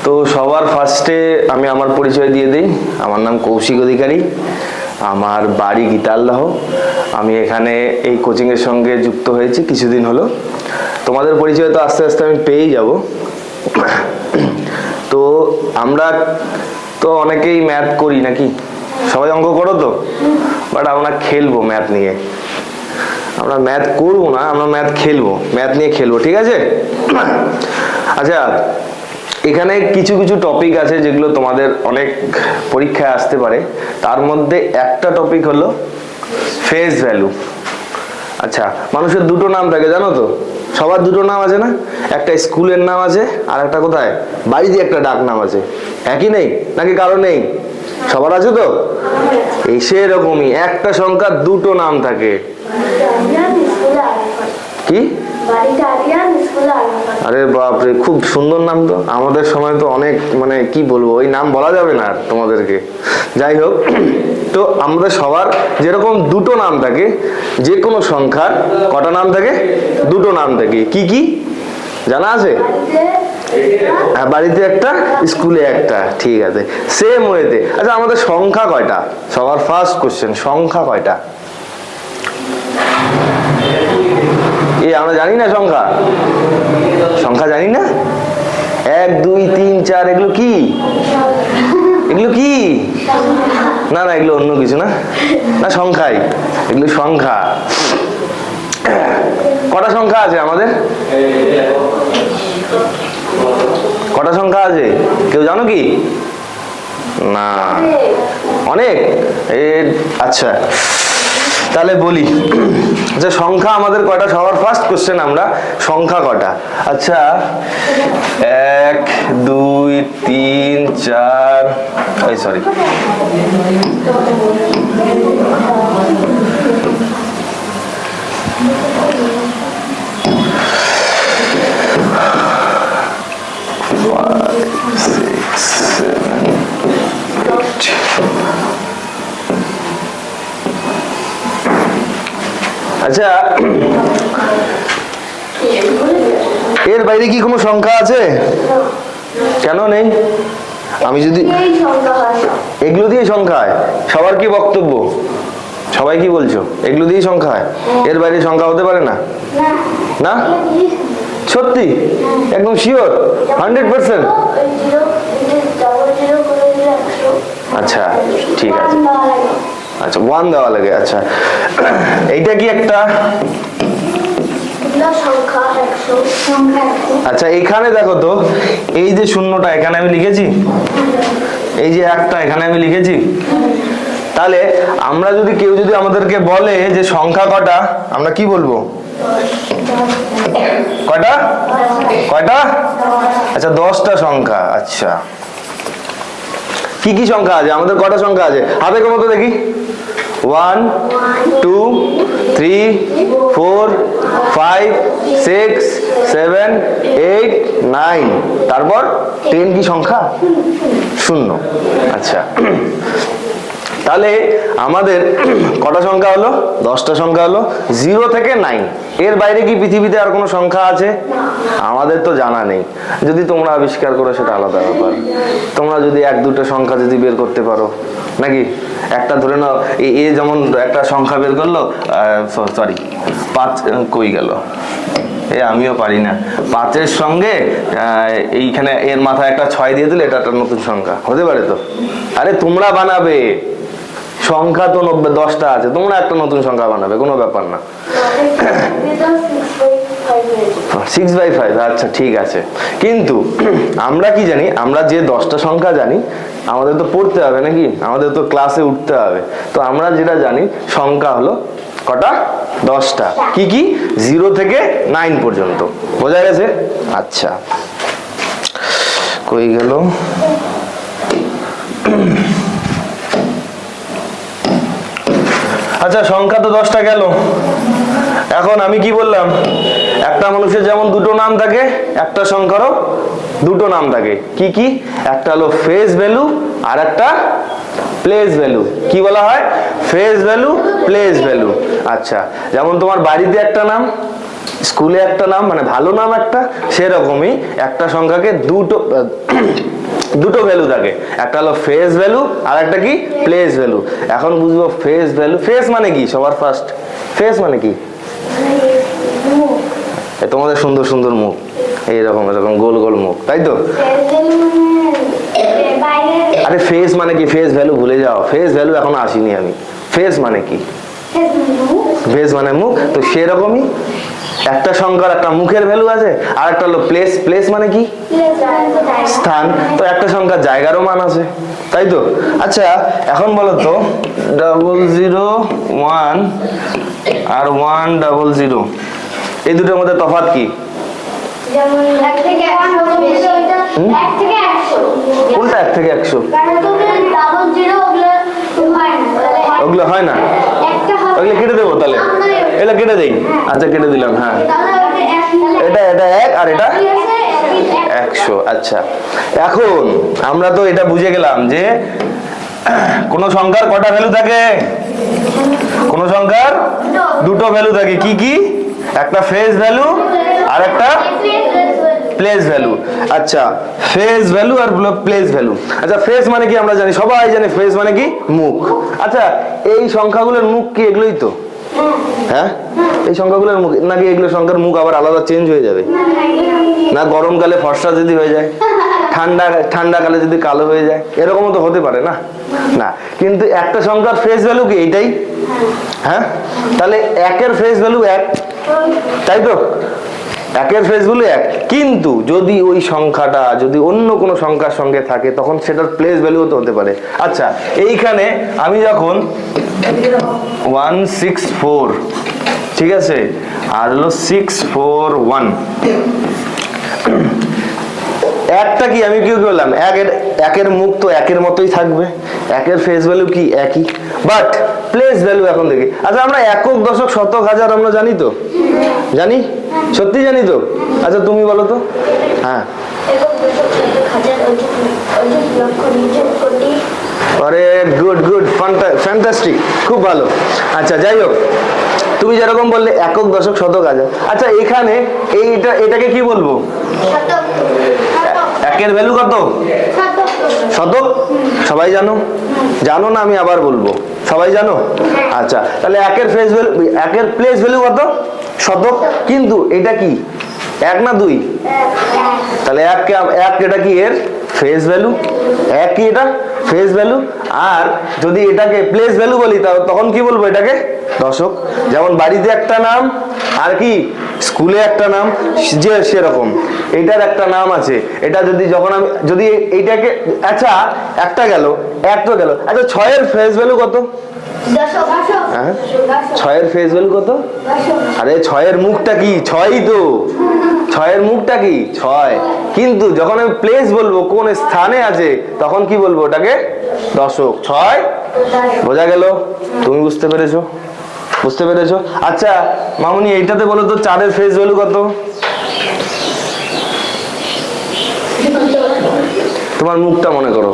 তো সবার ফার্স্টে আমি আমার পরিচয় দিয়ে দিই। আমার নাম কৌশিক অধিকারী, আমার বাড়ি গীতালদাহ। আমি এখানে এই কোচিংয়ের সঙ্গে যুক্ত হয়েছি কিছুদিন হলো। তোমাদের পরিচয় তো আস্তে আস্তে আমি পেয়েই যাব। তো আমরা তো অনেকেই ম্যাথ করি নাকি, সবাই অঙ্ক করো তো, বাট আমরা খেলবো ম্যাথ নিয়ে। আমরা ম্যাথ করবো না, আমরা ম্যাথ খেলবো, ম্যাথ নিয়ে খেলবো, ঠিক আছে? আচ্ছা, এখানে কিছু কিছু টপিক আছে যেগুলো তোমাদের অনেক পরীক্ষায় আসতে পারে। তার মধ্যে একটা টপিক হলো ফেস ভ্যালু। আচ্ছা, মানুষের দুটো নাম থাকে জানো তো, সবার দুটো নাম আছে না? একটা স্কুলের নাম আছে, আর একটা কোথায় বাড়িতে একটা ডাক নাম আছে। একই নেই নাকি কারো নেই? সবার আছে তো? এই সেরকমই একটা সংখ্যার দুটো নাম থাকে। কি? আরে বাপরে, খুব সুন্দর নাম তো। আমাদের সময় তো অনেক, মানে কি বলবো, ওই নাম বলা যাবে না তোমাদেরকে। যাই হোক, তো আমাদের সবার যেরকম দুটো নাম থাকে, যে কোনো সংখ্যার কটা নাম থাকে? দুটো নাম থাকে। কি কি জানা আছে? হ্যাঁ, বাড়িতে একটা, স্কুলে একটা, ঠিক আছে। সেম ওয়েতে আচ্ছা, আমাদের সংখ্যা কয়টা? সবার ফার্স্ট কোশ্চেন, সংখ্যা কয়টা? আমরা জানি না সংখ্যা? সংখ্যা জানি না? 1 2 3 4 এগুলো কি? এগুলো কি? না না, এগুলো অন্য কিছু না, না সংখ্যাই, এগুলো সংখ্যা। কটা সংখ্যা আছে আমাদের? কটা সংখ্যা আছে কেউ জানো কি? না, অনেক। আচ্ছা, তাহলে বলি। আচ্ছা, সংখ্যা আমাদের কয়টা? সবার ফার্স্ট কোশ্চেন আমরা, সংখ্যা কটা? আচ্ছা, 1 2 3 4, সরি, আচ্ছা, এর বাইরে কি কোনো সংখ্যা আছে? কেন নেই? আমি যদি এগুলো দিয়ে সংখ্যা হয়, সবার কি বক্তব্য? সবাই কি বলছো? এগুলো দিয়ে সংখ্যা হয়, এর বাইরে সংখ্যা হতে পারে না? না, সত্যি? একদম শিওর? 100%? আচ্ছা, ঠিক আছে। আচ্ছা, 1 দেওয়া লাগে। আচ্ছা, এইটা কি একটা? আচ্ছা, এখানে দেখো তো, এই যে শূন্যটা এখানে আমি লিখেছি, এই যে একটা এখানে আমি লিখেছি, তাহলে আমরা যদি, কেউ যদি আমাদেরকে বলে যে সংখ্যা কটা, আমরা কি বলবো? কয়টা? কয়টা? আচ্ছা, 10টা সংখ্যা। আচ্ছা, কি কি সংখ্যা আছে আমাদের? কটা সংখ্যা আছে হাতে কোনো তো দেখি? 1 2 3 4 5 6 7 8 9, তারপর 10 কি সংখ্যা? শূন্য। আচ্ছা, তাহলে আমাদের কটা সংখ্যা হলো? 10টা সংখ্যা হলো, 0 থেকে 9। এর বাইরে কি পৃথিবীতে আর কোনো সংখ্যা আছে? আমাদের তো জানা নেই। যদি তোমরা আবিষ্কার করো সেটা আলাদা ব্যাপার। তোমরা যদি 1-2টা সংখ্যা যদি বের করতে পারো, নাকি একটা ধরে নাও, এ যেমন একটা সংখ্যা বের করলো, সরি 5 কই গেল, আমিও পারি না। 5-এর সঙ্গে এইখানে এর মাথায় একটা 6 দিয়ে দিলে এটা একটা নতুন সংখ্যা হতে পারে তো? আরে তোমরা বানাবে সংখ্যা তো 10টা আছে, তোমরা একটা নতুন সংখ্যা বানাবে, কোনো ব্যাপার না। 6/5, আচ্ছা ঠিক আছে। কিন্তু আমরা কি জানি? আমরা যে 10টা সংখ্যা জানি, আমাদের তো পড়তে হবে নাকি, আমাদের তো ক্লাসে উঠতে হবে। তো আমরা যেটা জানি সংখ্যা হলো কটা? 10টা। কি কি? 0 থেকে 9 পর্যন্ত। বোঝা গেছে? আচ্ছা, কই গেল? আচ্ছা, সংখ্যা তো 10টা গেল। এখন আমি কি বললাম? একটা মানুষের যেমন দুটো নাম থাকে, একটা সংখ্যারও দুটো নাম থাকে। কি কি? একটা হলো ফেস ভ্যালু, আর একটা প্লেস ভ্যালু। কি বলা হয়? Face value, place value. আচ্ছা, যেমন তোমার বাড়িতে একটা নাম, স্কুলে একটা নাম মানে ভালো নাম একটা, সেরকমই একটা সংখ্যাকে দুটো ভ্যালু থাকে, একটা হলো ফেস ভ্যালু আর একটা কি প্লেস ভ্যালু। এখন বুঝবো ফেস ভ্যালু, ফেস মানে কি সবার ফার্স্ট, ফেস মানে কি? তোমাদের সুন্দর সুন্দর মুখ, এইরকম এরকম গোল গোল মুখ, তাই তো? আরে ফেস মানে কি, ফেস ভ্যালু ভুলে যাও, ফেস ভ্যালু এখন আসিনি আমি। ফেস মানে কি? ফেস মানে মুখ। তো সেরকমই একটা সংখ্যার একটা মুখের ভ্যালু আছে, আর একটা হলো প্লেস। প্লেস মানে কি? স্থান। তো একটা সংখ্যার জায়গারও মান আছে, তাই তো? আচ্ছা এখন বলো তো 001 আর 100, এই দুটোর মধ্যে তফাৎ কি? কোনটা 1 থেকে 100? ওগুলো হয় না, ওগুলো কেটে দেবো তাহলে, এটা কেটে দেই। আচ্ছা কেটে দিলাম, হ্যাঁ এটা 1 আর এটা 100। আচ্ছা এখন আমরা তো এটা বুঝে গেলাম যে কোন সংখ্যার কটা ভ্যালু থাকে? কোন সংখ্যার দুটো ভ্যালু থাকে, কি কি? একটা ফেস ভ্যালু আর একটা প্লেস ভ্যালু। আচ্ছা ফেস ভ্যালু আর প্লেস ভ্যালু। আচ্ছা ফেস মানে কি আমরা জানি, সবাই জানে ফেস মানে কি মুখ। আচ্ছা এই সংখ্যাগুলোর মুখ কি এগুলোই তো? হ্যাঁ এই সংখ্যাগুলোর মুখ, নাকি এগুলো সংখ্যার মুখ আবার আলাদা চেঞ্জ হয়ে যাবে? না গরমকালে ফর্সা যদি হয়ে যায়, ঠান্ডাকালে যদি কালো হয়ে যায়, এরকমও তো হতে পারে না? না, কিন্তু একটা সংখ্যার ফেস ভ্যালু কি এইটাই? হ্যাঁ তাহলে 1-এর ফেস ভ্যালু 1, তাই তো? 1-এর ফেস ভ্যালু 1, কিন্তু যদি ওই সংখ্যাটা যদি অন্য কোনো সংখ্যার সঙ্গে থাকে তখন সেটার প্লেস ভ্যালুও তো হতে পারে। আচ্ছা এইখানে আমি যখন 164, ঠিক আছে, আর হলো 641, একটা কি আমি কি করলাম, একের মুখ তো একের মতোই থাকবে, একের ফেস ভ্যালু কি একই, বাট প্লেস ভ্যালু এখন দেখি। আচ্ছা আমরা একক, দশক, শতক, হাজার আমরা জানি তো? জানি, সত্যি জানি তো? আচ্ছা তুমি বলো তো। হ্যাঁ আরে গুড গুড, ফ্যান্টাস্টিক, খুব ভালো। আচ্ছা যাই হোক, তুমি যেরকম বললে একক, দশক, শতক, হাজার। আচ্ছা এখানে এটাকে কি বলবো? একের ভ্যালু কত? শতক। সবাই জানো? জানো না আমি আবার বলবো, সবাই জানো? আচ্ছা তাহলে একের ফেস ভ্যালু, একের প্লেস ভ্যালু কত? শতক। কিন্তু এটা কি 1 না 2? তাহলে 1 এটা কি এর ফেস ভ্যালু, 1 কি এটা ফেস ভ্যালু। আর যদি এটাকে প্লেস ভ্যালু বলি তখন কি বলবো? এটাকে দশক। যেমন বাড়িতে একটা নাম আর কি স্কুলে একটা নাম, যে সেরকম এটার একটা নাম আছে। এটা যদি যখন আমি যদি এইটাকে, আচ্ছা একটা গেল, এক তো গেল। আচ্ছা 6-এর ফেস ভ্যালু কত? 6-এর ফেস ভ্যালু কত? আরে 6-এর মুখটা কি 6ই তো, 6-এর মুখটা কি 6। কিন্তু যখন আমি প্লেস বলবো কোন স্থানে আছে তখন কি বলবো? ওটাকে দশক। 6 বোঝা গেল? তুমি বুঝতে পেরেছো? বুঝতে পেরেছো? আচ্ছা মামুনি এইটাতে বলো তো 4-এর ফেস ভ্যালু কত? তোমার মুখটা মনে করো,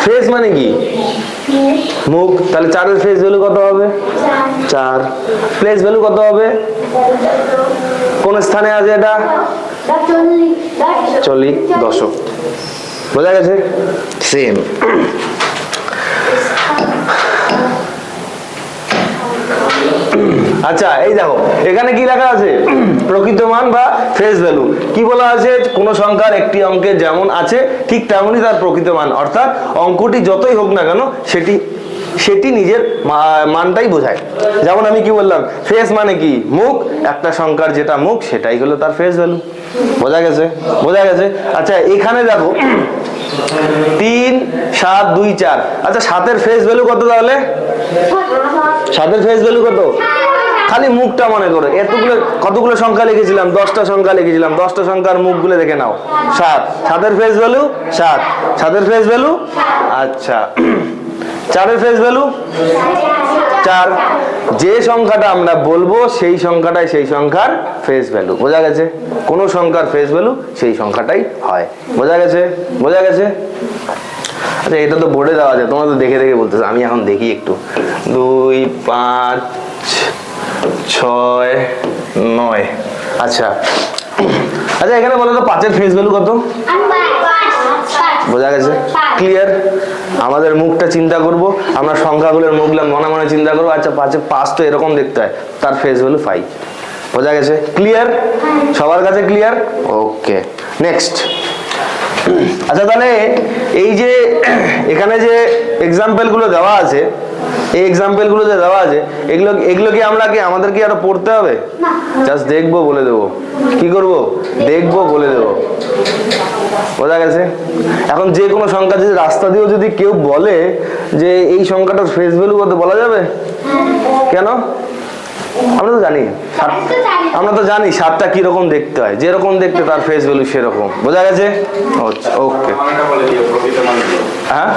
ফেস মানে কি মুখ, তাহলে 4-এর ফেস ভ্যালু কত হবে? 4। প্লেস ভ্যালু কত হবে? কোন স্থানে আছে এটা? 40 দশক। বোঝা গেছে? সেম। আচ্ছা এই দেখো এখানে কি লেখা আছে? প্রকৃত মান বা ফেস ভ্যালু। কি বলা আছে? কোন সংখ্যার একটি অঙ্কে যেমন আছে ঠিক তেমনই তার প্রকৃত মান, অর্থাৎ অঙ্কটি যতই হোক না কেন সেটি নিজের মানটাই বোঝায়। যেমন আমি কি বললাম, ফেস মানে কি মুখ, একটা সংখ্যার যেটা মুখ সেটাই হলো তার ফেস ভ্যালু। বোঝা গেছে? বোঝা গেছে। আচ্ছা এখানে দেখো 3, 7, 2, 4। আচ্ছা 7-এর ফেস ভ্যালু কত? তাহলে 7-এর ফেস ভ্যালু কত? খালি মুখটা মনে করো, কতগুলো সংখ্যা লিখেছিলাম? 10টা সংখ্যা লিখেছিলাম, 10টা সংখ্যার মুখগুলো দেখে নাও। 7, 7-এর ফেস ভ্যালু 7, 7-এর ফেস ভ্যালু। আচ্ছা 4-এর ফেস ভ্যালু 4। যে সংখ্যাটা আমরা বলবো সেই সংখ্যাটাই সেই সংখ্যার ফেস ভ্যালু। বোঝা গেছে? কোন সংখ্যার ফেস ভ্যালু সেই সংখ্যাটাই হয়। বোঝা গেছে? বোঝা গেছে? আচ্ছা এটা তো বোর্ডে দেওয়া আছে, তোমরা তো দেখে দেখে বলতেছো, আমি এখন দেখি একটু। 2, 5, 6, 9। আচ্ছা আচ্ছা, এখানে বলো তো 5 এর ফেস ভ্যালু কত? বোঝা গেছে? ক্লিয়ার? আমাদের মুখটা চিন্তা করব, আমরা সংখ্যাগুলোর মুখগুলো মনে মনে চিন্তা করবো। আচ্ছা 5 তো এরকম দেখতে হয়, তার ফেস ভ্যালু 5। বোঝা গেছে? ক্লিয়ার? সবার কাছে ক্লিয়ার? ওকে, নেক্সট। আচ্ছা তাহলে এই যে এখানে যে এক্সাম্পল গুলো দেওয়া আছে, এই এক্সাম্পল গুলো যে দেওয়া আছে, এগুলো কি আমরা কি আমাদের কি আরো পড়তে হবে? জাস্ট দেখবো, বলে দেবো। কি করব? দেখবো, বলে দেবো। বোঝা গেছে? এখন যে কোনো সংখ্যা যদি রাস্তা দিয়েও যদি কেউ বলে যে এই সংখ্যাটার ফেস ভ্যালু কত, বলা যাবে? কেন? আমরা তো জানি, আমরা তো জানি 7টা কিরকম দেখতে হয়, যেরকম দেখতে তার ফেস ভ্যালু সেরকম। বোঝা গেছে? ওকে। হ্যাঁ,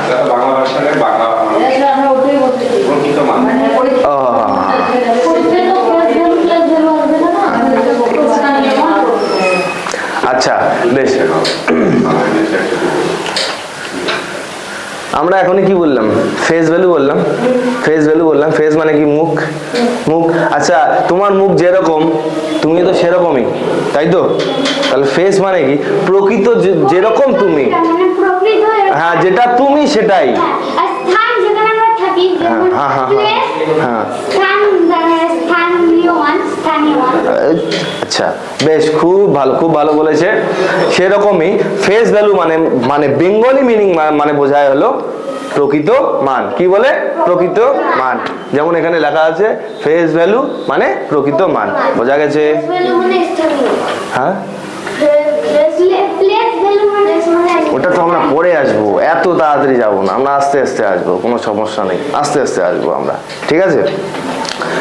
আচ্ছা বেশ। আমরা এখনই কি বললাম? ফেস ভ্যালু বললাম। ফেস ভ্যালু বললাম। ফেস মানে কি? মুখ। মুখ। আচ্ছা তোমার মুখ যেরকম তুমি তো সেরকমই, তাই তো? তাহলে ফেস মানে কি? প্রকৃত যেরকম তুমি, হ্যাঁ যেটা তুমি সেটাই। হ্যাঁ হ্যাঁ হ্যাঁ। আচ্ছা বেশ, খুব ভালো, খুব ভালো বলেছে। সেরকমই ফেস ভ্যালু মানে মানে বেঙ্গলি মিনিং মানে বোঝায় হলো প্রকৃত মান। কি বলে? প্রকৃত মান। যেমন এখানে লেখা আছে ফেস ভ্যালু মানে প্রকৃত মান। বোঝা গেছে? হ্যাঁ, ওটা তো আমরা পরে আসবো, এত তাড়াতাড়ি যাবো না, আমরা আস্তে আস্তে আসবো, কোনো সমস্যা নেই, আস্তে আস্তে আসবো আমরা। ঠিক আছে?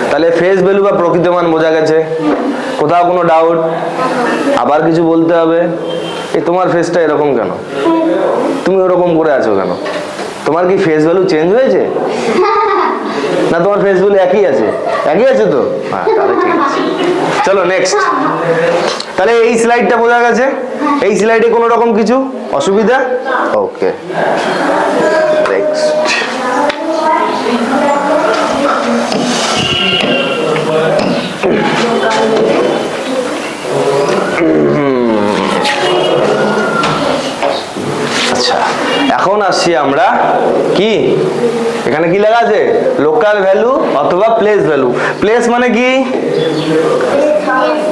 তাহলে ফেস ভ্যালু বা প্রকৃত মান বোঝা গেছে। কোথাও কোনো ডাউট? আবার কিছু বলতে হবে? এই তোমার ফেসটা এরকম কেন? তুমি ওরকম করে আছো কেন? তোমার কি ফেস ভ্যালু চেঞ্জ হয়েছে? না তোমার ফেস ভ্যালু একই আছে? একই আছে তো? হ্যাঁ তাহলে ঠিক আছে। চলো নেক্সট। তাহলে এই স্লাইডটা বোঝা গেছে? এই স্লাইডে কোনো রকম কিছু অসুবিধা? ওকে, নেক্সট। আচ্ছা এখন আসছি আমরা কি, এখানে কি লেখা আছে? লোকাল ভ্যালু অথবা প্লেস ভ্যালু। প্লেস মানে কি?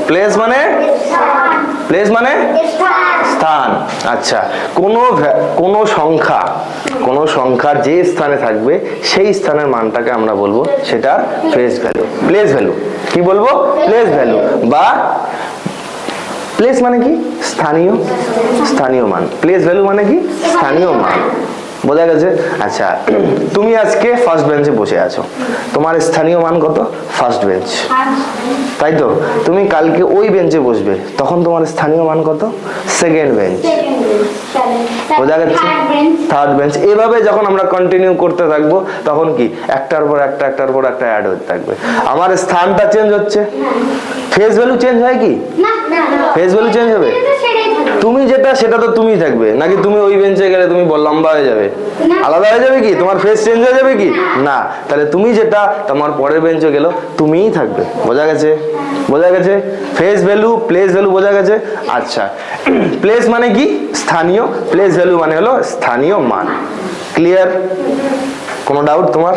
প্লেস মানে স্থান। আচ্ছা কোনো সংখ্যা যে স্থানে থাকবে সেই স্থানের মানটাকে আমরা বলবো সেটা প্লেস ভ্যালু। প্লেস ভ্যালু কি বলবো? প্লেস ভ্যালু বা প্লেস মানে কি? স্থানীয় মান। প্লেস ভ্যালু মানে কি? স্থানীয় মান। বোঝা গেছে? আচ্ছা তুমি আজকে ফার্স্ট বেঞ্চে বসে আছো, তোমার স্থানীয় মান কত? ফার্স্ট বেঞ্চ, তাই তো? তুমি কালকে ওই বেঞ্চে বসবে, তখন তোমার স্থানীয় মান কত? Second bench. বোঝা গেছে? Third bench. এভাবে যখন আমরা কন্টিনিউ করতে থাকবো তখন কি একটার পর একটা অ্যাড হতে থাকবে। আমার স্থানটা চেঞ্জ হচ্ছে, ফেস ভ্যালু চেঞ্জ হয় কি? ফেস ভ্যালু চেঞ্জ হবে? তুমি যেটা সেটা তো তুমি থাকবে নাকি? তুমি ওই বেঞ্চে গেলে তুমি লম্বা হয়ে যাবে, আলাদা হয়ে যাবে কি? তোমার ফেস চেঞ্জ হয়ে যাবে কি? না। তাহলে তুমি যেটা তোমার পরের বেঞ্চে গেল তুমিই থাকবে। বোঝা গেছে? বোঝা গেছে? ফেস ভ্যালু, প্লেস ভ্যালু বোঝা গেছে? আচ্ছা প্লেস মানে কি? স্থানীয়। প্লেস ভ্যালু মানে হলো স্থানীয় মান। ক্লিয়ার? কোনো ডাউট তোমার?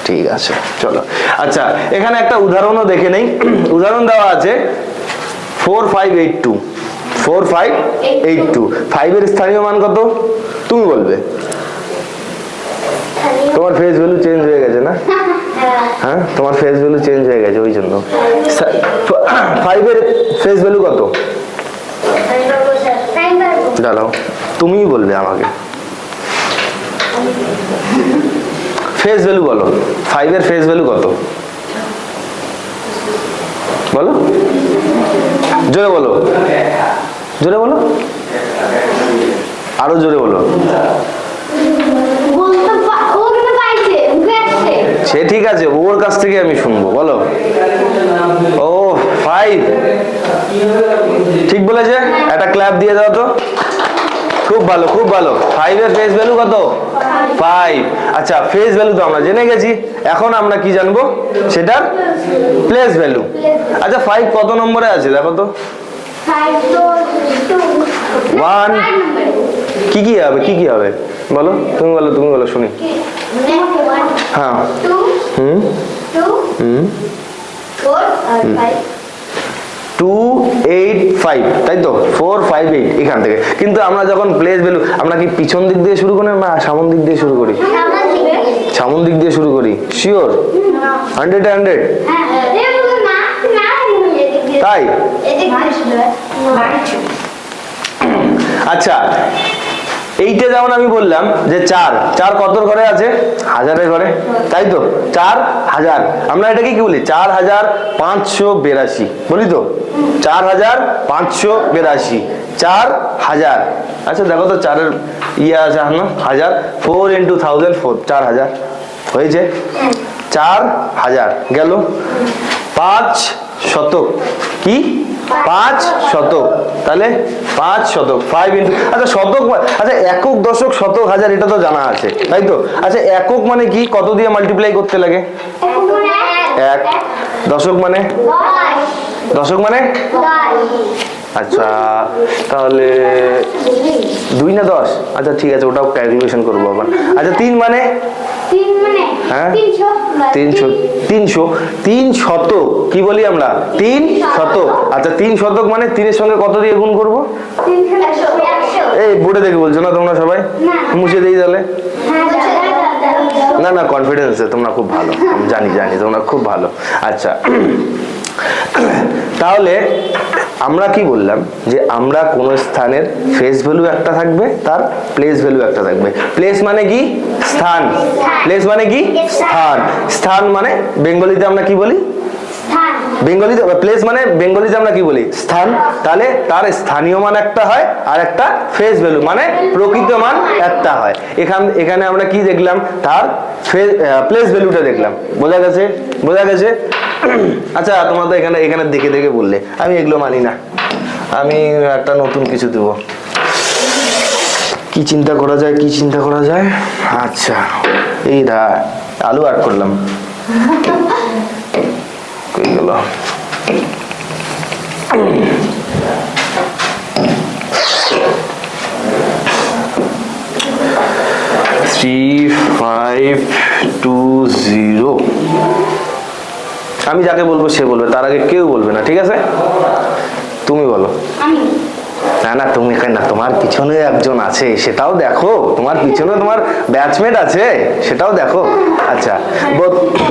ঠিক আছে, চলো। আচ্ছা এখানে একটা উদাহরণও দেখে নেই। উদাহরণ দেওয়া আছে 4582। 4582। 5 এর স্থানীয় মান কত? তুমি বলবে। তোমার ফেস ভ্যালু চেঞ্জ হয়ে গেছে না? হ্যাঁ তোমার ফেস ভ্যালু চেঞ্জ হয়ে গেছে, ওই জন্য। 5 এর ফেস ভ্যালু কত? দাঁড়াও, তুমিই বলবে আমাকে। ফেস ভ্যালু বলো, 5 এর ফেস ভ্যালু কত? বলো, জোরে বলো, জোরে বলো, আরো জোরে বলো। সে ঠিক আছে, ওর কাছ থেকে আমি শুনবো। বলো। ও 5 ঠিক বলেছে, একটা ক্ল্যাপ দিয়ে দাও তো। খুব ভালো খুব ভালো। 5 এর ফেস ভ্যালু কত? 5। আচ্ছা ফেস ভ্যালু তো আমরা জেনে গেছি, এখন আমরা কি জানবো সেটার প্লেস ভ্যালু। আচ্ছা 5 কত নম্বরে আছে দেখো তো? 1 কি কি হবে, কি কি হবে বলো, তুমি বলো, তুমি বলো শুনি। হ্যাঁ 2 8 5 তাই তো, 4 5 8 এখান থেকে। কিন্তু আমরা যখন প্লেস ভ্যালু আমরা কি পিছন দিক দিয়ে শুরু করি না সামন দিক দিয়ে শুরু করি? সামন দিক দিয়ে শুরু করি। শিওর 100 100? তাই? আচ্ছা এইটা যেমন আমি বললাম যে 4 কতর ঘরে আছে? হাজারের ঘরে, তাই তো? 4000 আমরা এটাকে কি বলি? 4582 বলি তো, 4582 4000। আচ্ছা দেখো তো 4 এর ইয়ে আছে না হাজার, 4 × 1000 4 4000 হয়েছে। 4000 গেল। 5 শতক কি? 5 শতক, তাহলে 5 শতক 5 × আচ্ছা শতক, আচ্ছা একক দশক শতক হাজার এটা তো জানা আছে তাই তো। আচ্ছা একক মানে কি, কত দিয়ে মাল্টিপ্লাই করতে লাগে? 1। দশক মানে? দশক মানে? আচ্ছা তাহলে 2 না 10? আচ্ছা ঠিক আছে ওটাও ক্যালকুলেশন করবো আবার। আচ্ছা 3 মানে? হ্যাঁ 300। 3 শতক কি বলি আমরা? 3 শতক। আচ্ছা 3 শতক মানে 3 এর সঙ্গে কত দিয়ে গুণ করবো? এই বোর্ডে দেখে বলছো না তোমরা সবাই? মুছে দিই তাহলে। না না কনফিডেন্স তোমরা খুব ভালো, জানি জানি তোমরা খুব ভালো। আচ্ছা তাহলে আমরা কি বললাম যে আমরা কোন স্থানের ফেস ভ্যালু একটা থাকবে, তার প্লেস ভ্যালু একটা থাকবে। প্লেস মানে কি? স্থান। প্লেস মানে কি? স্থান। স্থান মানে বেঙ্গলিতে আমরা কি বলি? বেঙ্গলিতে প্লেস মানে বেঙ্গলিতে আমরা কি বলি? স্থান। তাহলে তার স্থানীয় মান একটা হয় আর একটা ফেস ভ্যালু মানে প্রকৃত মান একটা হয়। এখানে আমরা কি দেখলাম? তার প্লেস ভ্যালুটা দেখলাম। বোঝা গেছে? বোঝা গেছে? আচ্ছা তোমরা তো এখানে দেখে দেখে বললে, আমি এগুলো মানি না, আমি একটা নতুন কিছু দেবো। কি চিন্তা করা যায়, কি চিন্তা করা যায়? আচ্ছা এই আলু অ্যাড করলাম, কই গেল? 3520। আমি যাকে বলবো সে বলবে, তার আগে কেউ বলবে না, ঠিক আছে? তুমি বলো। না না তুমি না, তোমার পিছনে একজন আছে সেটাও দেখো, তোমার পিছনে তোমার ব্যাচমেট আছে সেটাও দেখো। আচ্ছা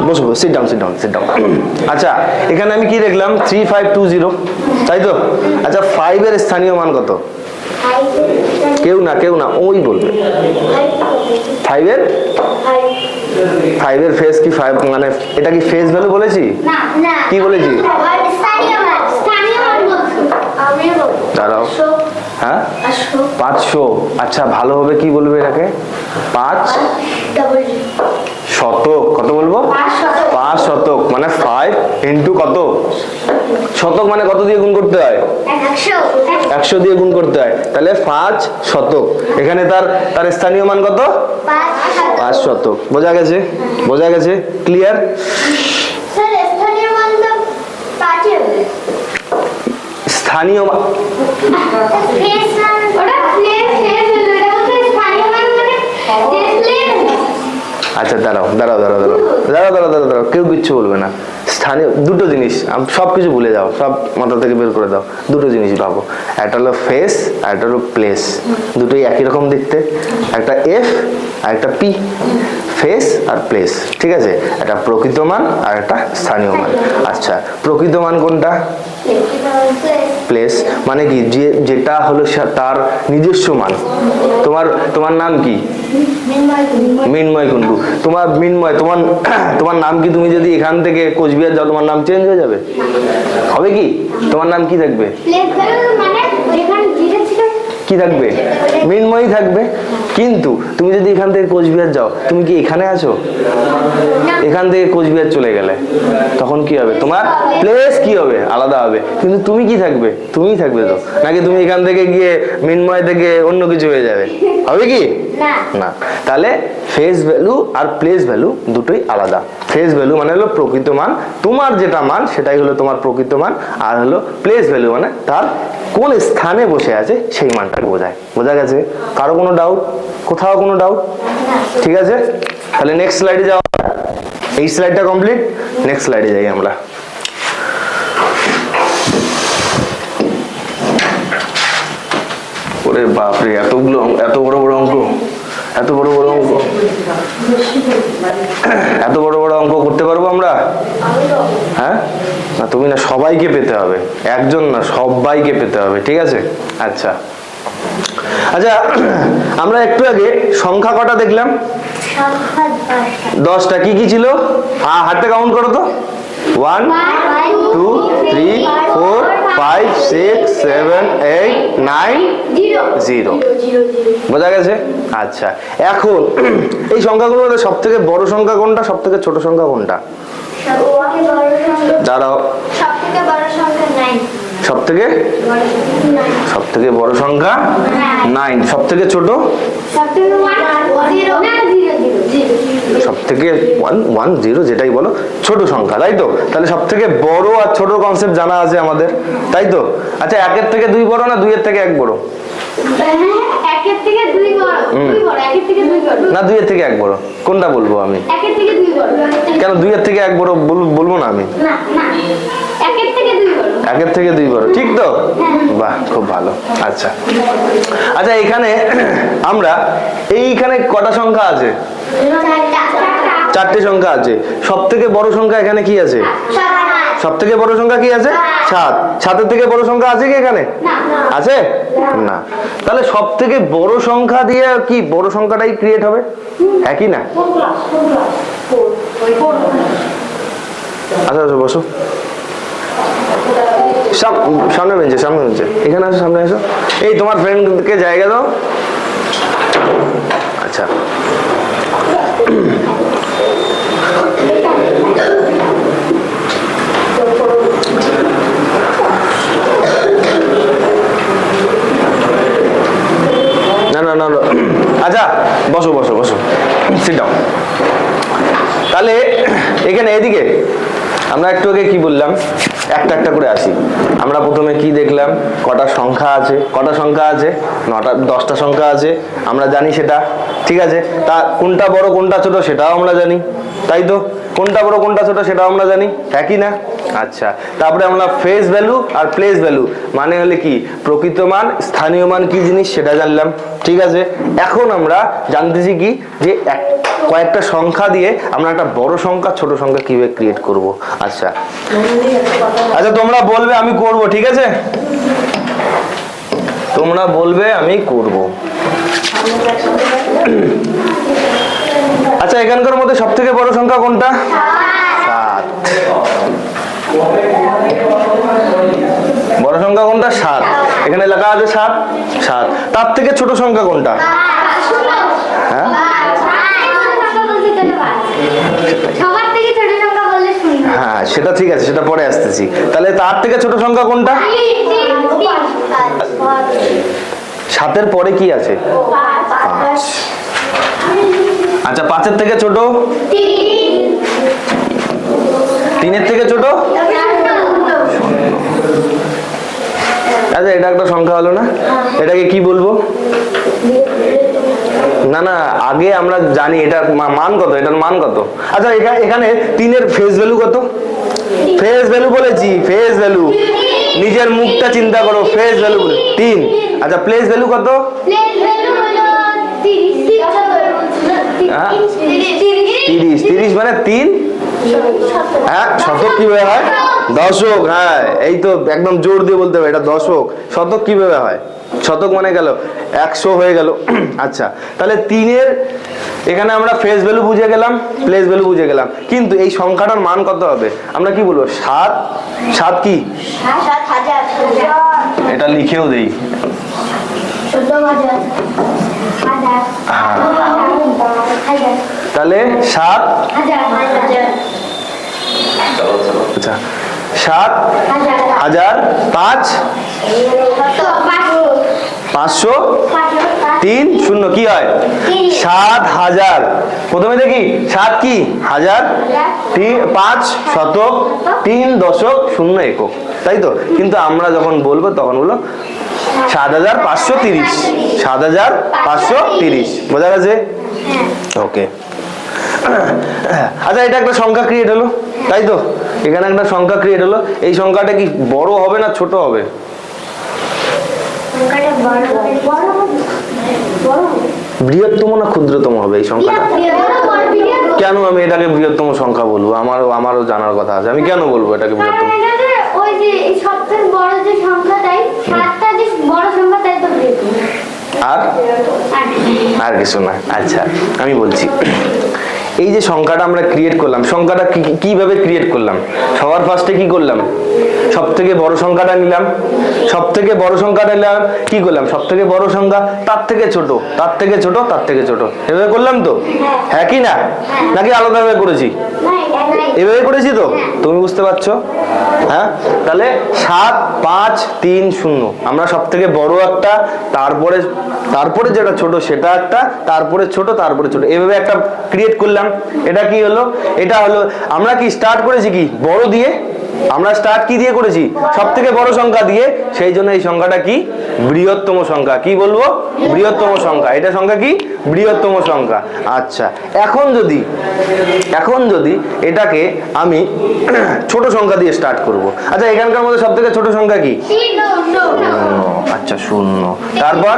বসো, sit down sit down sit down. আচ্ছা এখানে আমি কি দেখলাম? 3520 তাই তো। আচ্ছা 5 এর স্থানীয় মান কত? কেউ না ওই বলবে। 5 এর ফেস কি 5 মানে এটা কি ফেস ভ্যালু বলেছি? কি বলেছি? দাঁড়াও, হ্যাঁ 500। আচ্ছা ভালোভাবে কি বলবে এটাকে? 5 শতক। কত বলবো? 5 শতক মানে 5 × কত? শতক মানে কত দিয়ে গুণ করতে হয়? 100 দিয়ে গুণ করতে হয়। তাহলে 5 শতক। এখানে তার স্থানীয় মান কত? 5 শতক। বোঝা গেছে? বোঝা গেছে? ক্লিয়ার? স্থানীয় আচ্ছা দাঁড়াও দাঁড়াও দাঁড়াও দাঁড়াও দাঁড়াও দাঁড়াও দাঁড়াও দাঁড়াও, কেউ কিচ্ছু বলবে না। স্থানীয় দুটো জিনিস, সব কিছু ভুলে যাও, সব মাথা থেকে বের করে দাও। দুটো জিনিস ভাবো, একটা হলো ফেস আর একটা হলো প্লেস। দুটোই একই রকম দেখতে, একটা এফ আর একটা পি। ফেস আর প্লেস, ঠিক আছে? একটা প্রকৃত মান আর একটা স্থানীয় মান। আচ্ছা প্রকৃত মান কোনটা? প্লেস মানে কি? যেটা হলো তার নিজস্ব মান। তোমার নাম কি? মিনময় কুন্ডু। তোমার নাম কি? তুমি যদি এখান থেকে কোচবিহার যাও তোমার নাম চেঞ্জ হয়ে যাবে? হবে কি? তোমার নাম কি থাকবে? কি থাকবে? মৃন্ময়ী থাকবে। কিন্তু তুমি যদি এখান থেকে কোচবিহার যাও, তুমি কি এখানে আছো? এখান থেকে কোচবিহার চলে গেলে তখন কি হবে? তোমার প্লেস কি হবে? আলাদা হবে। কিন্তু তুমি কি থাকবে? তুমিই থাকবে তো। নাকি তুমি এখান থেকে গিয়ে মৃন্ময় থেকে অন্য কিছু হয়ে যাবে? হবে কি না? তাহলে ফেস ভ্যালু আর প্লেস ভ্যালু দুটোই আলাদা। ফেস ভ্যালু মানে হলো প্রকৃত মান, তোমার যেটা মান সেটাই হলো তোমার প্রকৃত মান। আর হলো প্লেস ভ্যালু মানে তার কোন স্থানে বসে আছে সেই মানটাকে বোঝায়। বোঝা গেছে? কারো কোনো ডাউট? কোথাও কোনো ডাউট? ঠিক আছে, তাহলে নেক্সট স্লাইডে যাও। এই স্লাইডটা কমপ্লিট, নেক্সট স্লাইডে যাই আমরা। ওরে বাপরে, এতগুলো, এত বড় বড় অঙ্ক, এত বড় বড় অঙ্ক, এত বড় বড় অঙ্ক করতে পারবো আমরা? হ্যাঁ, না তুমি না, সবাইকে পেতে হবে, একজন না সবাইকে পেতে হবে। ঠিক আছে, আচ্ছা আচ্ছা, আমরা একটু আগে সংখ্যা কটা দেখলাম? 10টা। কি কি ছিল? হাতে কাউন্ট করো তো। 1 2 3 4 5 6 7 8 9 0। বোঝা গেছে? আচ্ছা, এখন এই সংখ্যাগুলোর মধ্যে সব থেকে বড় সংখ্যা কোনটা, সব থেকে ছোট সংখ্যা কোনটা? দাঁড়াও, সব থেকে বড় সংখ্যা 9, সব থেকে ছোট সব থেকে 1 1 0, যেটাই বলো ছোট সংখ্যা, তাই তো? তাহলে সব থেকে বড় আর ছোট কনসেপ্ট জানা আছে আমাদের, তাই তো? আচ্ছা, 1-এর থেকে 2 বড় না 2-এর থেকে 1 বড়? না, 2-এর থেকে 1 বড়। কোনটা বলবো আমি? কেন 2-এর থেকে 1 বড় বলবো না আমি? 1-এর থেকে 2 বড়, ঠিক তো? বাহ, খুব ভালো। আচ্ছা আচ্ছা, এখানে আমরা এইখানে কটা সংখ্যা আছে? 4টে সংখ্যা আছে। সব থেকে বড় সংখ্যা এখানে কি আছে? সব থেকে বড় সংখ্যা কি আছে? 7। 7-এর থেকে বড় সংখ্যা আছে কি এখানে? আছে না। তাহলে সব থেকে বড় সংখ্যা দিয়ে কি বড় সংখ্যাটাই ক্রিয়েট হবে? একই না? আচ্ছা আচ্ছা, বসো। সামনে বেঞ্চে, সামনে বেঞ্চে, এখানে আসো, সামনে আসো। এই তোমার ফ্রেন্ডকে জায়গা দাও। আচ্ছা, না না না, আচ্ছা বসো বসো বসো, সিট ডাউন। তাহলে এখানে এদিকে আমরা একটু আগে কি বললাম, একটা একটা করে আসি। আমরা প্রথমে কি দেখলাম? কটা সংখ্যা আছে? কটা সংখ্যা আছে? 9টা, 10টা সংখ্যা আছে, আমরা জানি সেটা। ঠিক আছে, তা কোনটা বড় কোনটা ছোট সেটাও আমরা জানি, তাই তো? কোনটা বড় কোনটা ছোট সেটাও আমরা জানি, একই না? আচ্ছা, তারপরে আমরা ফেস ভ্যালু আর প্লেস ভ্যালু মানে হলে কি প্রকৃত মান, স্থানীয় মান কি জিনিস সেটা জানলাম। ঠিক আছে, এখন আমরা জানতেছি কি যে কয়েকটা সংখ্যা দিয়ে আমরা একটা বড় সংখ্যা ছোট সংখ্যা কিভাবে ক্রিয়েট করব। আচ্ছা আচ্ছা, তোমরা বলবে আমি করব, ঠিক আছে? তোমরা বলবে আমি করব। আচ্ছা, এখানকার মধ্যে সব থেকে বড় সংখ্যা কোনটা? 7। বড় সংখ্যা কোনটা? 7। এখানে লেখা আছে 7। 7। তার থেকে ছোট সংখ্যা কোনটা? হ্যাঁ, হ্যাঁ সেটা ঠিক আছে, সেটা পরে আসতেছি। তাহলে তার থেকে ছোট সংখ্যা কোনটা? 7-এর পরে কি আছে? 5। আচ্ছা, 5-এর থেকে ছোট? 3-এর থেকে ছোট? আচ্ছা, এটা একটা সংখ্যা হলো না? এটাকে কি বলবো? না না, আগে আমরা জানি এটা মান কত, এটার মান কত। আচ্ছা, এখানে 3-এর ফেস ভ্যালু কত? ফেস ভ্যালু বলেছি, ফেস ভ্যালু, নিজের মুখটা চিন্তা করো, ফেস ভ্যালু বলে 3। আচ্ছা, প্লেস ভ্যালু কত? 30। 30 মানে 3। হ্যাঁ, শতক কিভাবে হয়? দশক। হ্যাঁ, এই তো একদম জোর দিয়ে বলতে হবে, এটা দশক। শতক কিভাবে হয়? শতক মানে গেল 100 হয়ে গেল। আচ্ছা, তাহলে 3-এর এখানে আমরা ফেস ভ্যালু বুঝে গেলাম, প্লেস ভ্যালু বুঝে গেলাম, কিন্তু এই সংখ্যাটার মান কত হবে? আমরা কি বলবো? 7। 7 কি? এটা লিখেও দেই, তাহলে 7 আচ্ছা 7,000 5 500 3 0 কি হয় 7,000। প্রথমে দেখি 7 কি হাজার 5 শতক 3 দশক 0 একক, তাই তো। কিন্তু আমরা যখন বলবো তখন বলো 7,530 7,530। বোঝা গেছে? ওকে। আচ্ছা এটা একটা সংখ্যা ক্রিয়েট হলো, তাই তো। এখানে একটা সংখ্যা ক্রিয়েট হলো। এই সংখ্যাটা কি বড় হবে না ছোট হবে? বৃহত্তম না ক্ষুদ্রতম হবে এই সংখ্যাটা? কেন আমি এটাকে বৃহত্তম সংখ্যা বলবো? আমারও জানার কথা আছে, আমি কেন বলবো এটাকে বৃহত্তম? ওই যে সবচেয়ে বড় যে সংখ্যা তাই 7টা যে বড় সংখ্যা তাই তো বৃহত্তম। আর কিছু না। আচ্ছা আমি বলছি, এই যে সংখ্যাটা আমরা ক্রিয়েট করলাম, সংখ্যাটা কিভাবে ক্রিয়েট করলাম? সবার ফার্স্টে কি করলাম? সব থেকে বড় সংখ্যাটা নিলাম, সব থেকে বড় সংখ্যাটা নিলাম, কি করলাম? সব থেকে বড় সংখ্যা তার থেকে ছোট, তার থেকে ছোট, তার থেকে ছোট, এভাবে করলাম তো। হ্যাঁ কি না? নাকি আলাদাভাবে করেছি? এভাবে করেছি তো, তুমি বুঝতে পারছো? হ্যাঁ, তাহলে 7 5 3 0 আমরা সব থেকে বড় একটা, তারপরে যেটা ছোট সেটা একটা, তারপরে ছোট, তারপরে ছোট, এভাবে একটা ক্রিয়েট করলাম। এটা কি হলো? এটা হলো আমরা কি স্টার্ট করেছি কি বড় দিয়ে, আমরা স্টার্ট কি দিয়ে করেছি? সব থেকে বড় সংখ্যা দিয়ে। সেই জন্য এই সংখ্যাটা কি বৃহত্তম সংখ্যা। কি বলবো? বৃহত্তম সংখ্যা। এটা সংখ্যা কি বৃহত্তম সংখ্যা। আচ্ছা এখন যদি এটাকে আমি ছোট সংখ্যা দিয়ে স্টার্ট করব। আচ্ছা এখানকার মধ্যে সব থেকে ছোট সংখ্যা কি? আচ্ছা 0। তারপর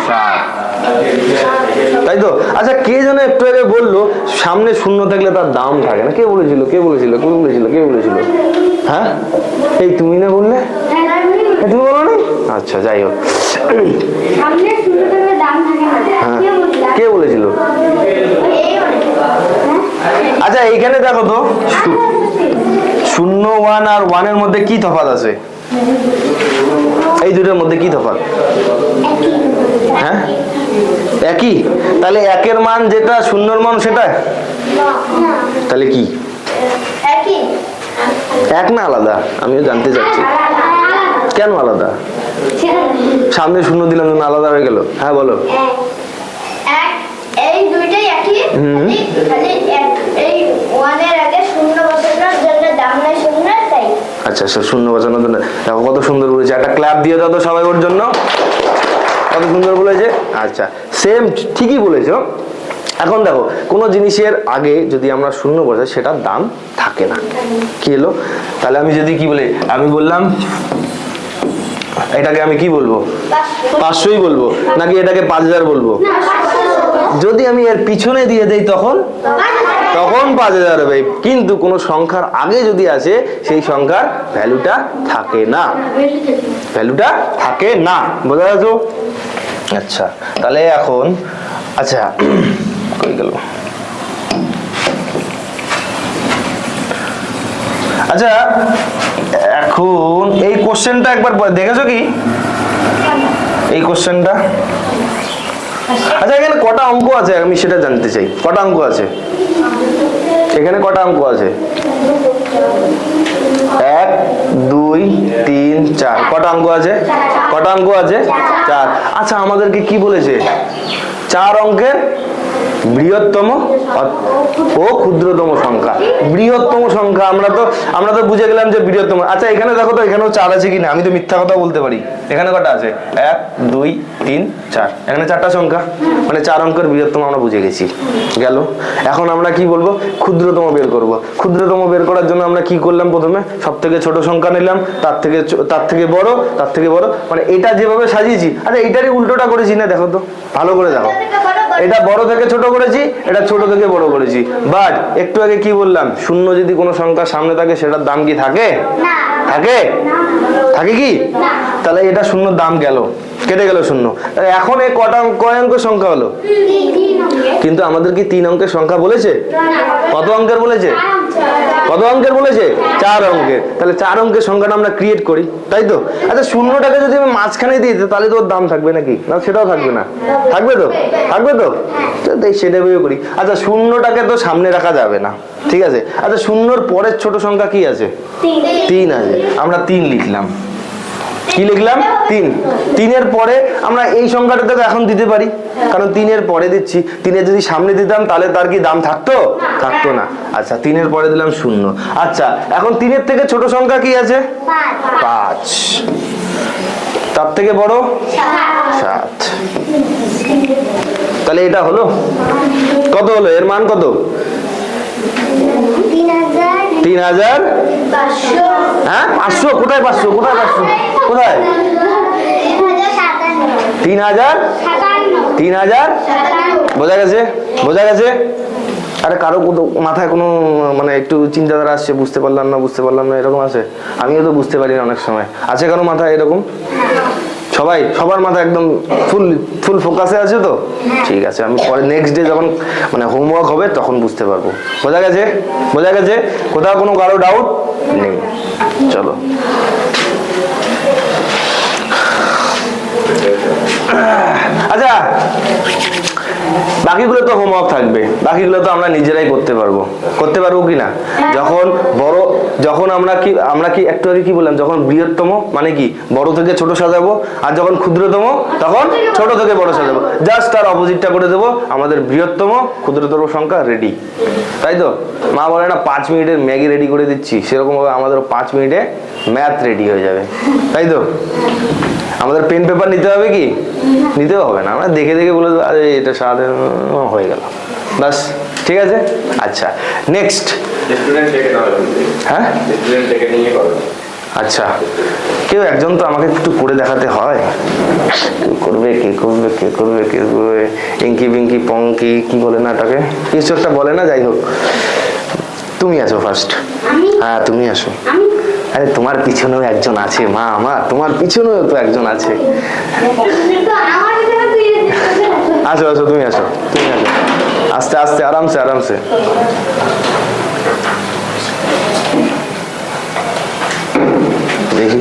7, তাই তো। আচ্ছা কে যেন একটু আগে বললো সামনে 0 থাকলে তার দাম থাকে না? কে বলেছিল? হ্যাঁ এই তুমি না বললে? তুমি বলো না? আচ্ছা যাই হোক, কে বলেছিল? আচ্ছা এইখানে দেখো তো 0 1 আর 1 এর মধ্যে কি তফাৎ আছে? এই দুটোর মধ্যে কি তফাৎ? হ্যাঁ একই। তাহলে 1 এর মান যেটা 0 এর মান সেটা তাহলে কি এক না আলাদা? আমিও জানতে চাচ্ছি কেন আলাদা? সামনে 0 দিলাম না আলাদা হয়ে গেল? হ্যাঁ বলো। এই দুইটাই একই, খালি এই 1 এর আগে 0 বসানোর জন্য দাম নাই 0 তাই। আচ্ছা 0 বসানোর জন্য। দেখো কত সুন্দর বলেছে, একটা ক্ল্যাপ দিয়ে দাও তো সবাই ওর জন্য, কত সুন্দর বলেছে। আচ্ছা সেম ঠিকই বলেছো। এখন দেখো কোনো জিনিসের আগে যদি আমরা 0 বসাই সেটার দাম থাকে না। কি হলো? তাহলে আমি যদি কি বলি, আমি বললাম এটাকে আমি কি বলবো? 500ই বলবো নাকি এটাকে 5000 বলবো? যদি আমি এর পিছনে দিয়ে দেই তখন 5000 হবে। কিন্তু কোন সংখ্যার আগে যদি আসে সেই সংখ্যার ভ্যালুটা থাকে না। বোঝা গেল? আচ্ছা তাহলে এখন আচ্ছা কই গেল? আচ্ছা এখন এই কোশ্চেনটা একবার দেখেছো কি? এই কোশ্চেনটা আচ্ছা এখানে কটা অঙ্ক আছে আমি সেটা জানতে চাই। কটা অঙ্ক আছে এখানে? কটা অঙ্ক আছে? 1 2 3 4। কটা অঙ্ক আছে? 4। আচ্ছা আমাদেরকে কি বলেছে? 4 অঙ্কের বৃহত্তম ও ক্ষুদ্রতম সংখ্যা। বৃহত্তম সংখ্যা আমরা তো বুঝে গেলাম যে বৃহত্তম। আচ্ছা এখানে দেখো তো এখানেও 4 আছে কিনা? আমি তো মিথ্যা কথা বলতে পারি। এখানে কটা আছে? 1 2 3 4। এখানে 4টা সংখ্যা, মানে 4 অঙ্কের বৃহত্তম আমরা বুঝে গেছি। গেল। এখন আমরা কি বলবো? ক্ষুদ্রতম বের করব। ক্ষুদ্রতম বের করার জন্য আমরা কি করলাম? প্রথমে সব থেকে ছোট সংখ্যা নিলাম, তার থেকে বড়, মানে এটা যেভাবে সাজিয়েছি। আচ্ছা এইটারই উল্টোটা করেছি না? দেখো তো ভালো করে দেখো, এটা বড় থেকে ছোট করেছি, এটা ছোট থেকে বড় করেছি। বাট একটু আগে কি বললাম? 0 যদি কোনো সংখ্যার সামনে থাকে সেটার দাম কি থাকে? থাকে কি? তাহলে এটা শূন্যর দাম গেল, কেটে গেল শূন্য। তাহলে এখন এই কয় অঙ্কের সংখ্যা হলো? কিন্তু আমাদের কি 3 অঙ্কের সংখ্যা বলেছে? কত অঙ্কের বলেছে? কত অঙ্কের বলেছে? 4 অঙ্কের। তাহলে 4 অঙ্কের সংখ্যাটা আমরা ক্রিয়েট করি, তাই তো? আচ্ছা শূন্যটাকে যদি আমি মাঝখানে দিই তাহলে তো ওর দাম থাকবে নাকি? না সেটাও থাকবে না? থাকবে তো? থাকবে তো? সেটা ভেবে করি। আচ্ছা শূন্যটাকে তো সামনে রাখা যাবে না, ঠিক আছে। আচ্ছা শূন্যর পরের ছোট সংখ্যা কি আছে? 3 আছে। আমরা 3 লিখলাম। কি লিখলাম? 3। 3-এর পরে আমরা এই সংখ্যাটা তো এখন দিতে পারি, কারণ 3-এর পরে দিচ্ছি। 3-এর যদি সামনে দিতাম তাহলে তার কি দাম থাকতো? থাকতো না। আচ্ছা 3-এর পরে দিলাম 0। আচ্ছা এখন 3-এর থেকে ছোট সংখ্যা কি আছে? 5। তার থেকে বড় 7। তাহলে এটা হলো কত হলো? এর মান কত? 3000। হ্যাঁ 500? কোথায় 500? কোথায় 500? কোথায়? 3000। 3000 বোঝা গেছে? বোঝা গেছে? আরে কারো মাথায় কোনো মানে একটু চিন্তাধারা আসছে, বুঝতে পারলাম না এরকম আছে? আমিও তো বুঝতে পারি না অনেক সময়। আছে কারো মাথায় এরকম? সবার মাথায় একদম ফুল ফোকাসে আছে তো? ঠিক আছে, আমি পরে নেক্সট ডে যখন মানে হোমওয়ার্ক হবে তখন বুঝতে পারবো। বোঝা গেছে? বোঝা গেছে? কোথাও কোনো কারো ডাউট নেই? চলো আচ্ছা বাকিগুলো তো হোমওয়ার্ক থাকবে, বাকিগুলো তো আমরা নিজেরাই করতে পারবো কি না? যখন আমরা কি একটু আগে কি বললাম, যখন বৃহত্তম মানে কি বড় থেকে ছোট সাজাবো, আর যখন ক্ষুদ্রতম তখন ছোট থেকে বড় সাজাবো। জাস্ট তার অপোজিটটা করে দেবো, আমাদের বৃহত্তম ক্ষুদ্রতম সংখ্যা রেডি। তাই তো? মা বলে না 5 মিনিটের ম্যাগি রেডি করে দিচ্ছি, সেরকম ভাবে আমাদের 5 মিনিটে ম্যাথ রেডি হয়ে যাবে। তাই তো? আমাদের পেন পেপার নিতে হবে কি? নিতেও হবে না, আমরা দেখে বলে দেবো আরে এটা সাথে হয়ে গেল, বাস। ঠিক আছে? আচ্ছা নেক্সট। হ্যাঁ আচ্ছা কেউ একজন তো আমাকে একটু করে দেখাতে হয়। কে করবে ইঙ্কি বিঙ্কি পঙ্কি কি বলে না এটাকে, কিছু একটা বলে না, যাই হোক তুমি আসো ফার্স্ট। হ্যাঁ তুমি আসো। আরে তোমার পিছনেও একজন আছে মা আমার, তোমার পিছনেও তো একজন আছে। আসো তুমি আসো। আস্তে আস্তে আরামসে দেখি,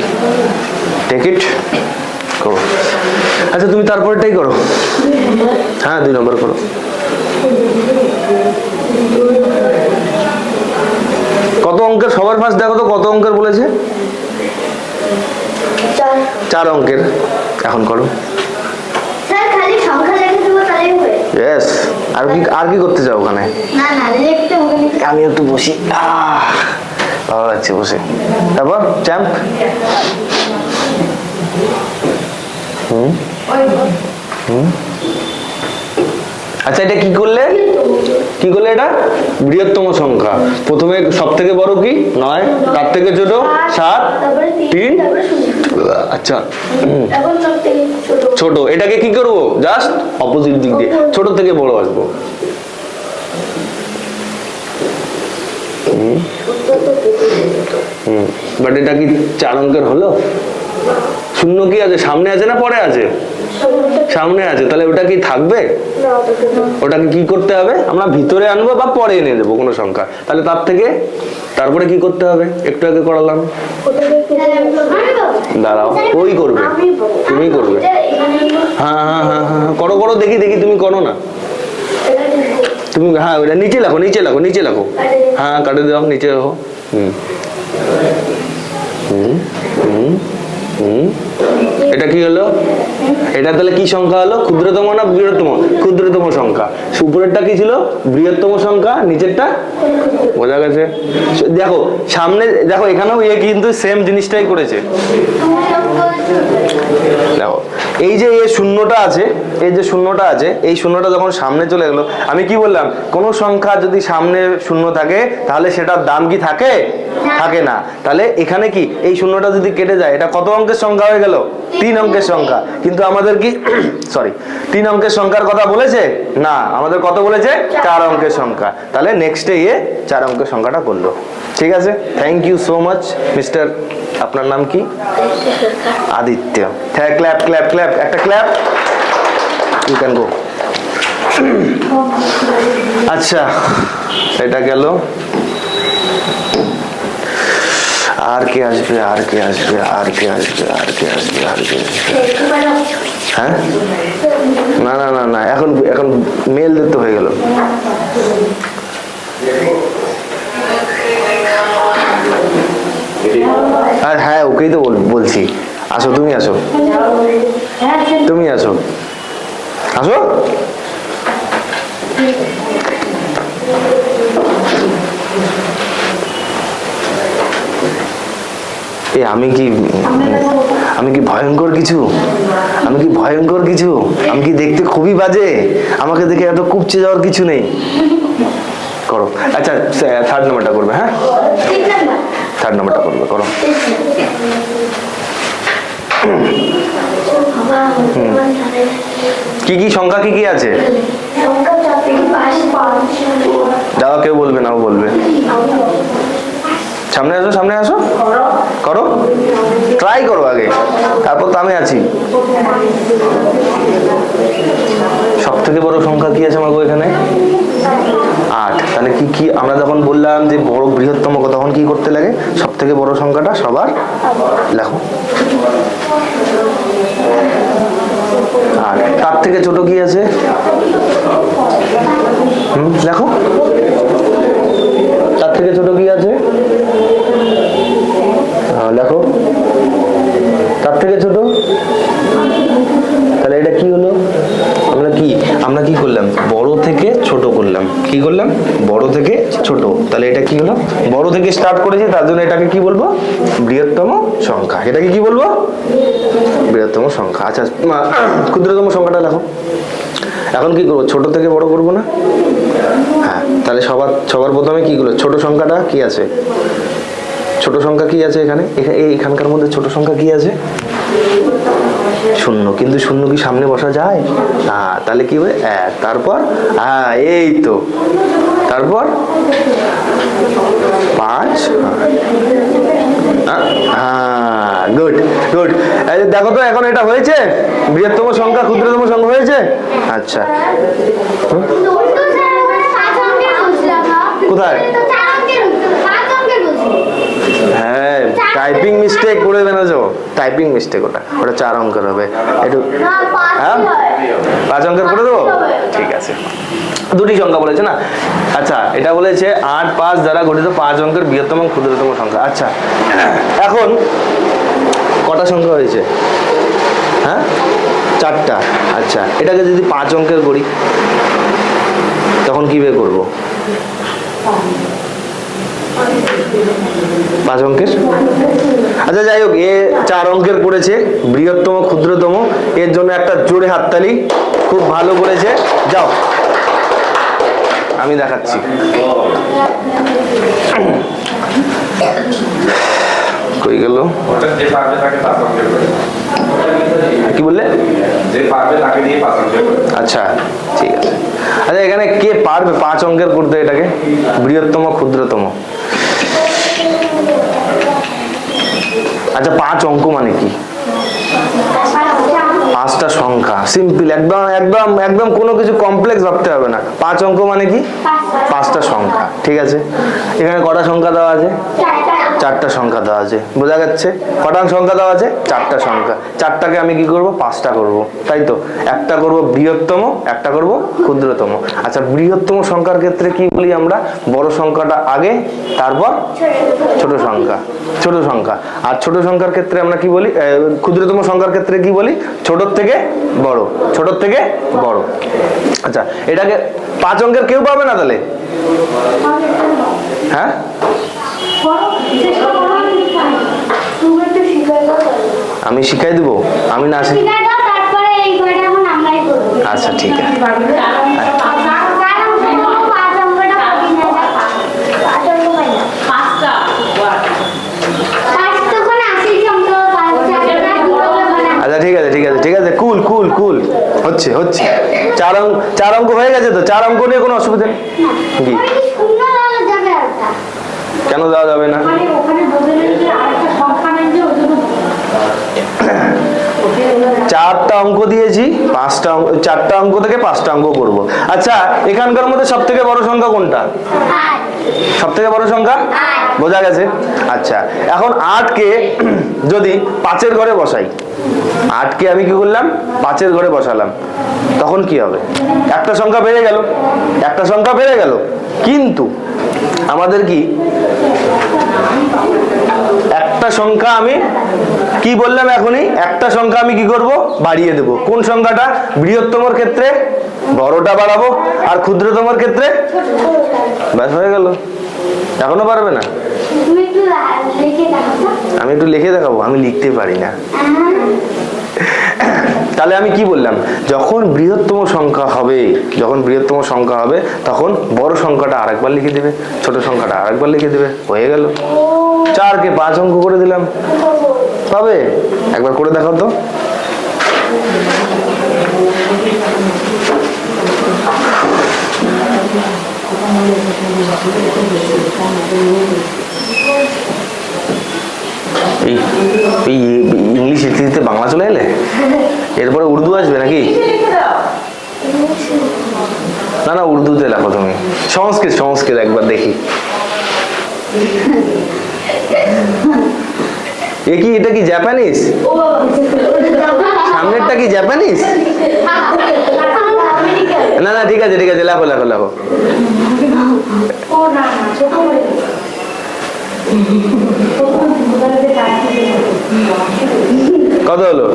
টেক ইট করো। আচ্ছা তুমি তারপরটাই করো। হ্যাঁ 2 নম্বর করো। কত অঙ্কের? সবার ফার্স্ট দেখো তো কত অঙ্কের বলেছে? 4 অঙ্কের। এখন করো। ইয়েস। আর কি করতে চাও ওখানে? আমি একটু বসি, ভালো লাগছে বসে। তারপর চ্যাম্প। আচ্ছা এটা কি করলে এটা? বৃহত্তম সংখ্যা। প্রথমে সব থেকে বড় কি? 9, তার থেকে ছোট 7, 3। আচ্ছা ছোট, এটাকে কি করবো? জাস্ট অপোজিট দিক দিয়ে ছোট থেকে বড় আসবো। বাট এটা কি 4 অঙ্কের হলো? শূন্য কি আছে? সামনে আছে না পরে আছে? সামনে আছে। তাহলে ওটা কি থাকবে? ওটাকে কি করতে হবে? আমরা ভিতরে আনবো বা পরে এনে দেবো কোনো সংখ্যা। তাহলে তারপরে কি করতে হবে? একটু আগে করালাম। দাঁড়াও, ওই করবে, তুমি করবে। হ্যাঁ করো দেখি তুমি করো না। তুমি হ্যাঁ ওটা নিচে লাখো। হ্যাঁ কাটে দাও, নিচে রাখো। এটা কি হলো? এটা তাহলে কি সংখ্যা হলো? ক্ষুদ্রতম না বৃহত্তম? ক্ষুদ্রতম সংখ্যা। উপরেরটা কি ছিল? বৃহত্তম সংখ্যা, নিচেরটা? বোঝা গেছে? দেখো সামনে দেখো, এখানেও কিন্তু সেম জিনিসটাই করেছে। দেখো এই যে শূন্যটা আছে, এই শূন্যটা যখন সামনে চলে গেলো, আমি কি বললাম? কোন সংখ্যা যদি সামনে শূন্য থাকে তাহলে সেটার দাম কি থাকে? থাকে না। তাহলে এখানে কি এই শূন্যটা যদি কেটে যায়, এটা কত অঙ্কের সংখ্যা হয়ে গেল? 3 অঙ্কের সংখ্যা। কিন্তু আমাদের কি 3 অঙ্কের সংখ্যার কথা বলেছে না, আমাদের কত বলেছে? 4 অঙ্কের সংখ্যা। তাহলে নেক্সটে 4 অঙ্কের সংখ্যাটা করলো। ঠিক আছে, thank you so much mister, আপনার নাম কি? আদিত্য। ক্ল্যাপ ক্ল্যাপ ক্ল্যাপ, একটা ক্ল্যাপ, ইউ ক্যান গো। আচ্ছা, এটা গেল। আর কে আসবে, আর কে আসবে, আর কে আসবে, আর কে আসবে, আর কে আসবে? হ্যাঁ, না না না না, এখন এখন মেল দিতে হয়ে গেল। আর হ্যাঁ, ওকেই তো বলছি, আসো, তুমি আসো, তুমি আসো, আসো। আমি কি ভয়ঙ্কর কিছু? আমি কি ভয়ঙ্কর কিছু? আমি কি দেখতে খুবই বাজে? আমাকে দেখে এত কুপচে যাওয়ার কিছু নেই। করো। আচ্ছা, থার্ড নাম্বারটা করবে। হ্যাঁ, থার্ড নাম্বারটা করবে, করো। কি কি সংখ্যা কি কি আছে? যাও, কেউ বলবে না, ও বলবে। সামনে আসো, সামনে আসো, করো, ট্রাই করো আগে, তারপর তো আমি আছি। সব থেকে বড় সংখ্যা কি আছে আমার এখানে? 8। তাহলে কি কি আমরা যখন বললাম যে বড় বৃহত্তম, তখন কি করতে লাগে? সব থেকে বড় সংখ্যাটা সবার লেখো, আর তার থেকে ছোট কি আছে? লেখো, তার থেকে ছোট কি আছে? লেখো, তার থেকে ছোট। তাহলে এটা কি হলো? আমরা কি করলাম? বড় থেকে ছোট করলাম। কি করলাম? বড় থেকে ছোট। তাহলে এটা কি হলো? বড় থেকে স্টার্ট করেছি, তার জন্য এটাকে কি বলবো? বৃহত্তম সংখ্যা। এটাকে কি বলবো? বৃহত্তম সংখ্যা। আচ্ছা, ক্ষুদ্রতম সংখ্যাটা লেখো। এখন কি করবো? ছোট থেকে বড় করবো না? হ্যাঁ, তাহলে সবার প্রথমে কি করলো? ছোট সংখ্যাটা কি আছে? ছোট সংখ্যা কি আছে এখানে? এখানকার মধ্যে ছোট সংখ্যা কি আছে? 0। কিন্তু 0 কি সামনে বসা যায়? হ্যাঁ, তাহলে কি হবে? 1। তারপর হ্যাঁ, এই তো, তারপর 5। হ্যাঁ, গুড গুড। দেখো তো, এখন এটা হয়েছে বৃহত্তম সংখ্যা, ক্ষুদ্রতম সংখ্যা হয়েছে। আচ্ছা, কোথায়? হ্যাঁ, টাইপিং মিস্টেক করে ফেলেছো, টাইপিং মিস্টেক। ওটা 4 অঙ্কের হবে। একটু হ্যাঁ, 5 অঙ্কের করে দেবো, ঠিক আছে। দুটি সংখ্যা বলেছে না? আচ্ছা, এটা বলেছে 8, 5 দ্বারা গঠিত 5 অঙ্কের বৃহত্তম ক্ষুদ্রতম সংখ্যা। আচ্ছা, এখন কটা সংখ্যা হয়েছে? হ্যাঁ, 4টা। আচ্ছা, এটাকে যদি 5 অঙ্কের করি, তখন কি বের করবো? 5 অঙ্কের। আচ্ছা, যাই হোক, এ 4 অঙ্কের করেছে, বৃহত্তম ক্ষুদ্রতম। এর জন্য একটা জোরে হাততালি, খুব ভালো করেছে। যাও, আমি দেখাচ্ছি। কই গেল? কি বললে? আচ্ছা, ঠিক আছে। আচ্ছা, এখানে কে পারবে 5 অঙ্কের করতে এটাকে? বৃহত্তম ক্ষুদ্রতম। আচ্ছা, 5 অঙ্ক মানে কি? 5টা সংখ্যা, সিম্পল, একদম একদম একদম, কোনো কিছু কমপ্লেক্স ভাবতে হবে না। 5 অঙ্ক মানে কি? 5টা সংখ্যা। ঠিক আছে, এখানে কটা সংখ্যা দেওয়া আছে? 4টা সংখ্যা দেওয়া আছে। বোঝা যাচ্ছে? কটা সংখ্যা দেওয়া আছে? 4টা সংখ্যা। 4টাকে আমি কি করব? 5টা করব, তাই তো। একটা করব বৃহত্তম, একটা করব ক্ষুদ্রতম। আচ্ছা, বৃহত্তম সংখ্যার ক্ষেত্রে কি বলি আমরা? বড় সংখ্যাটা আগে, তারপর ছোট সংখ্যা, ছোট সংখ্যা। আর ছোট সংখ্যার ক্ষেত্রে আমরা কি বলি? ক্ষুদ্রতম সংখ্যার ক্ষেত্রে কি বলি? ছোট থেকে বড়, ছোট থেকে বড়। আচ্ছা, এটাকে 5 অঙ্কের কেউ পাবে না তাহলে? হ্যাঁ, আমি শিখাই দেবো। আমি না আচ্ছা, ঠিক আছে। আচ্ছা, ঠিক আছে, ঠিক আছে, ঠিক আছে, কুল কুল কুল, হচ্ছে হচ্ছে। 4 অঙ্ক হয়ে গেছে তো? 4 অঙ্ক নিয়ে কোনো অসুবিধা নেই। কি কেন দেওয়া যাবে না? ওখানে বলে যে আরেকটা সংখ্যা নেই যে ওই জন্য চারটা অঙ্ক দিয়েছি, চারটা অঙ্ক থেকে পাঁচটা অঙ্ক করব। আচ্ছা, এখানকার মধ্যে সব থেকে বড় সংখ্যা কোনটা? সব থেকে বড় সংখ্যা বোঝা গেছে। আচ্ছা, এখন 8কে যদি 5-এর ঘরে বসাই, 8কে আমি কি করলাম? 5-এর ঘরে বসালাম, তখন কি হবে? একটা সংখ্যা বেড়ে গেল, একটা সংখ্যা বেড়ে গেল। কিন্তু আমাদের কি একটা সংখ্যা আমি কি বললাম এখনই, একটা সংখ্যা আমি কি করব? বাড়িয়ে দেব। কোন সংখ্যাটা? বৃহত্তমর ক্ষেত্রে বড়টা বাড়াবো, আর ক্ষুদ্রতমর ক্ষেত্রে, ব্যাস হয়ে গেল। এখনো পারবে না? তুমি একটু লিখে দেখাও। আমি একটু লিখে দেখাবো? আমি লিখতে পারি না। তাহলে আমি কি বললাম? যখন বৃহত্তম সংখ্যা হবে, যখন বৃহত্তম সংখ্যা হবে তখন বড় সংখ্যাটা আরেকবার লিখে দেবে, ছোট সংখ্যাটা আরেকবার লিখে দেবে, হয়ে গেল। 4কে 5 অঙ্ক করে দিলাম, পাবে? একবার করে দেখাও তো। এই ইংলিশ ইংরেজিতে বাংলা চলে এলে, এরপরে উর্দু আসবে নাকি? না না, উর্দুতে লেখো তুমি। সংস্কৃত, সংস্কৃত একবার দেখি। এ কি, এটা কি জাপানিজ? সামনেরটা কি জাপানিজ? না না, ঠিক আছে ঠিক আছে, লেখো লেখো লেখো। ও না না ছোট করে কত হলো?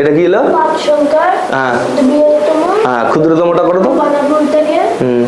এটা কি হলো? 5 সংখ্যার হ্যাঁ বৃহত্তম হ্যাঁ, ক্ষুদ্রতমটা করো তো। থেকে হুম